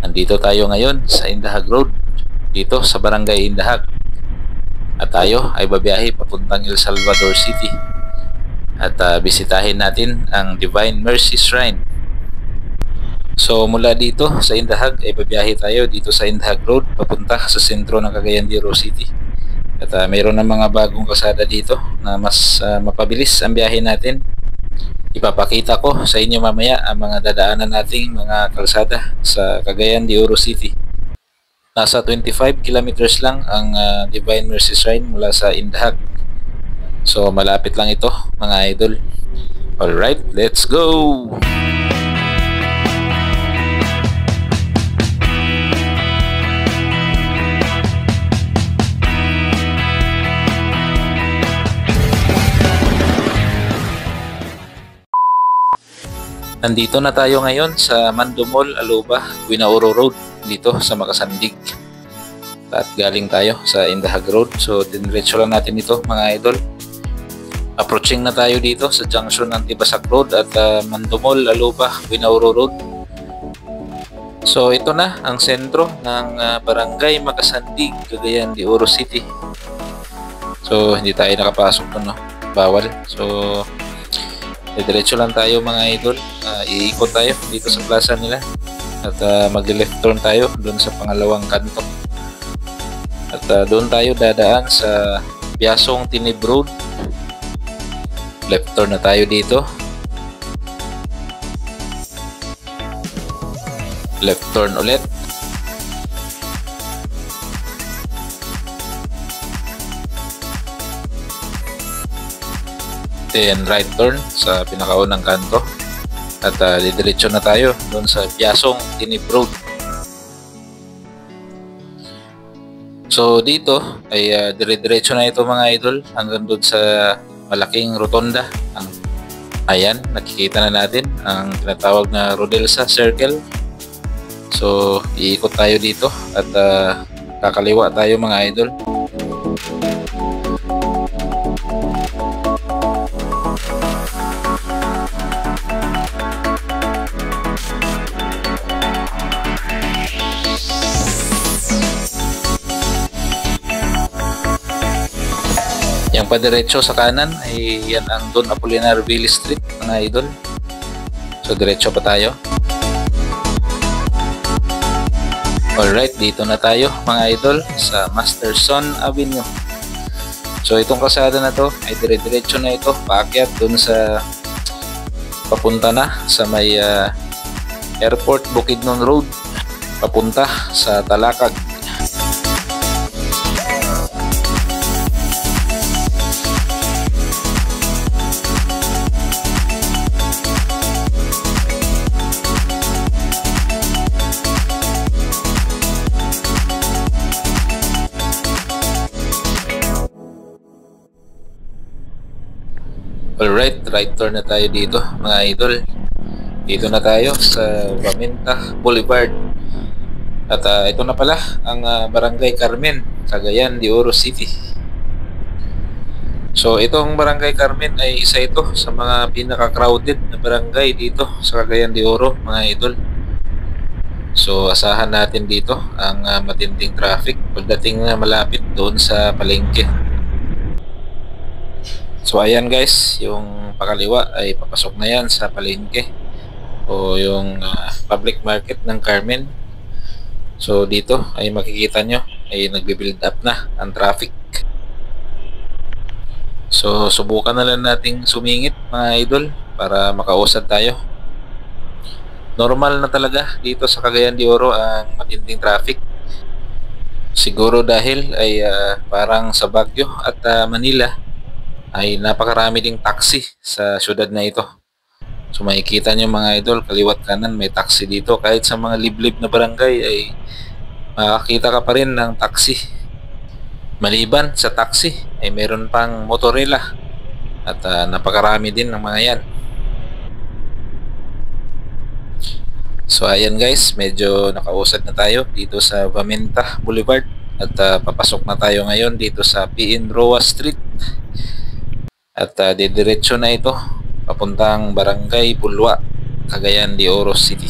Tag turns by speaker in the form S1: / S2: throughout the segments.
S1: Nandito tayo ngayon sa Indahag Road, dito sa Barangay Indahag. At tayo ay babiyahe papuntang El Salvador City. At bisitahin natin ang Divine Mercy Shrine. So mula dito sa Indahag ay babiyahe tayo dito sa Indahag Road papunta sa sentro ng Cagayan de Oro City. At mayroon ng mga bagong kalsada dito na mas mapabilis ang biyahe natin. Ipapakita ko sa inyo mamaya ang mga dadaanan nating mga kalsada sa Cagayan de Oro City. Nasa 25 kilometers lang ang Divine Mercy Shrine mula sa Indahag. So malapit lang ito mga idol. Alright, let's go! Nandito na tayo ngayon sa Mandomol, Aloba, Guinaoro Road dito sa Makasandig. At galing tayo sa Indahag Road. So diniretso lang natin ito mga idol. Approaching na tayo dito sa junction ng Tibasak Road at Mandomol, Aloba, Guinaoro Road. So ito na ang sentro ng Barangay Makasandig, Cagayan de Oro City. So hindi tayo nakapasok doon, no? Bawal. So diretso lang tayo mga idol. Iikot tayo dito sa plaza nila at mag-left turn tayo doon sa pangalawang kanto. At doon tayo dadaan sa Biasong Tinib Road. Left turn na tayo dito. Left turn ulit. Then right turn sa pinakaunang kanto. At didiretso na tayo doon sa Biasong Tinib Road. So dito ay dire-diretso na ito mga idol hanggang doon sa malaking rotonda. Ayan, nakikita na natin ang tinatawag na Rodelsa Circle. So iikot tayo dito at kakaliwa tayo mga idol. Yung padiretso sa kanan ay yan ang Don Apolinar Ville Street mga idol. So diretso pa tayo. Alright, dito na tayo mga idol sa Masterson Avenue. So itong kalsada na to ay dire-diretso na ito paakyat dun sa papunta na sa may Airport Bukidnon Road papunta sa Talakag. Alright, right turn na tayo dito mga idol. Dito na tayo sa Vamenta Boulevard. At ito na pala ang Barangay Carmen, Cagayan de Oro City. So itong Barangay Carmen ay isa ito sa mga pinaka-crowded na barangay dito sa Cagayan de Oro mga idol. So asahan natin dito ang matinding traffic pagdating na malapit doon sa palengke. So ayan guys, yung pakaliwa ay papasok na yan sa palengke o yung public market ng Carmen. So dito ay makikita nyo ay nagbe-build up na ang traffic. So subukan na lang nating sumingit mga idol para makausad tayo. Normal na talaga dito sa Cagayan de Oro ang matinding traffic. Siguro dahil ay parang sa Baguio at Manila ay napakarami ding taxi sa syudad na ito. So makikita nyo mga idol, kaliwat kanan may taxi dito. Kahit sa mga liblib na barangay ay makakita ka pa rin ng taxi. Maliban sa taxi ay meron pang motorela at napakarami din ng mga yan. So ayan guys, medyo nakausad na tayo dito sa Vamenta Boulevard at papasok na tayo ngayon dito sa PN Roa Street. At didiretso na ito papuntang Barangay Bulwa, Cagayan de Oro City.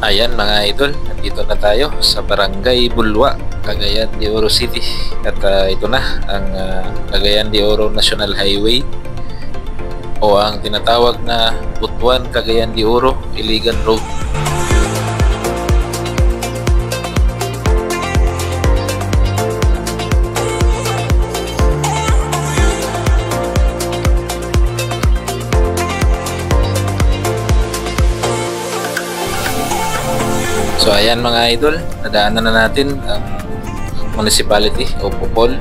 S1: Ayan mga idol, nandito na tayo sa Barangay Bulwa, Cagayan de Oro City. At ito na ang Cagayan de Oro National Highway o ang tinatawag na Butuan Cagayan de Oro Iligan Road. So ayan mga idol, nadaanan na natin ang Municipality of Bohol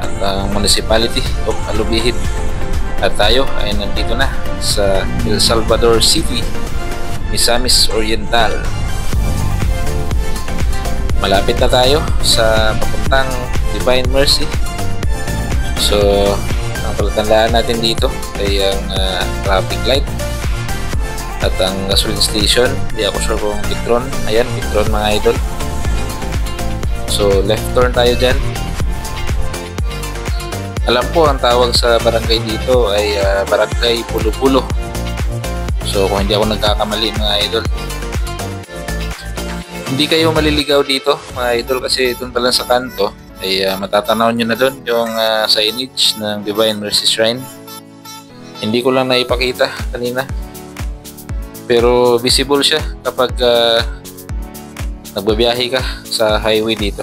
S1: at ang Municipality of Alubihit. At tayo ay nandito na sa El Salvador City, Misamis Oriental. Malapit na tayo sa papuntang Divine Mercy. So ang palatandaan natin dito ay ang traffic light at ang gasoline station. Di ako sure kung Petron. Ayan, Petron mga idol. So left turn tayo dyan. Alam po ang tawag sa barangay dito ay Barangay Pulo-Pulo. So kung hindi ako nagkakamali mga idol, hindi kayo maliligaw dito mga idol, kasi doon pala sa kanto ay matatanaw nyo na doon yung signage ng Divine Mercy Shrine. Hindi ko lang naipakita kanina, pero visible siya kapag nagbabiyahe ka sa highway dito.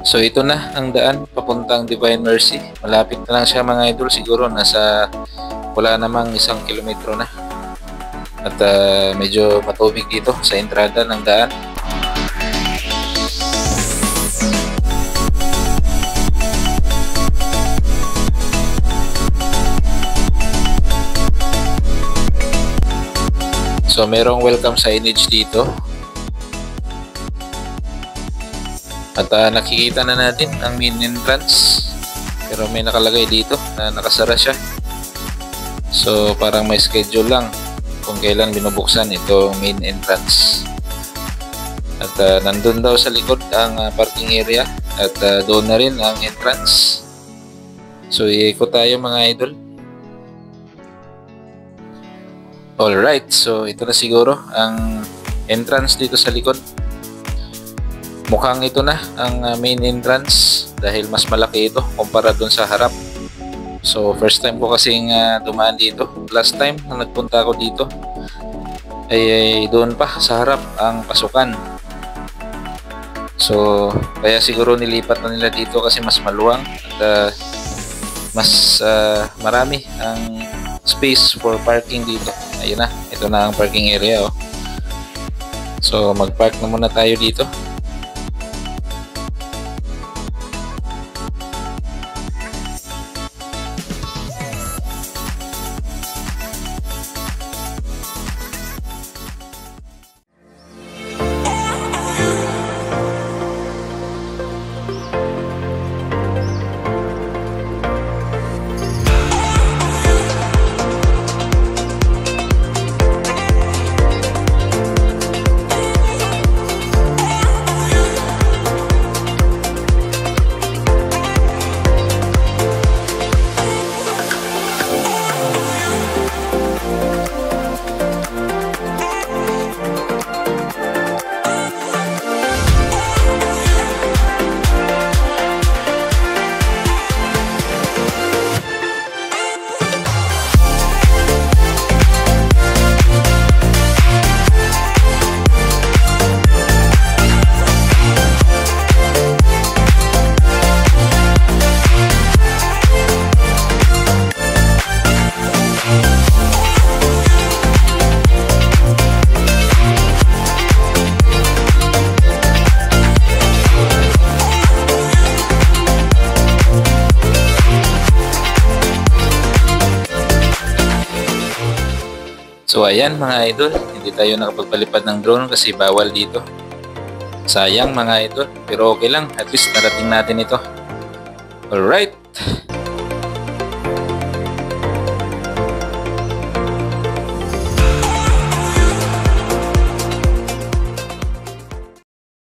S1: So ito na ang daan papuntang Divine Mercy. Malapit na lang siya mga idol, siguro nasa wala namang 1 kilometro na. At medyo matubig dito sa entrada ng daan. So merong welcome signage dito. At nakikita na natin ang main entrance. Pero may nakalagay dito na nakasara siya. So parang may schedule lang kung kailan binubuksan itong main entrance. At nandun daw sa likod ang parking area. At doon na rin ang entrance. So iikot tayo mga idol. Alright, so ito na siguro ang entrance dito sa likod. Mukhang ito na ang main entrance dahil mas malaki ito kumpara dun sa harap. So first time ko kasing dumaan dito. Last time na nagpunta ako dito ay doon pa sa harap ang pasukan. So kaya siguro nilipat na nila dito kasi mas maluwang at mas marami ang space for parking dito. Ayun na, ito na ang parking area. So mag-park na muna tayo dito. So ayan mga idol, hindi tayo nakapagpalipad ng drone kasi bawal dito. Sayang mga idol, pero okay lang, at least narating natin ito. Alright.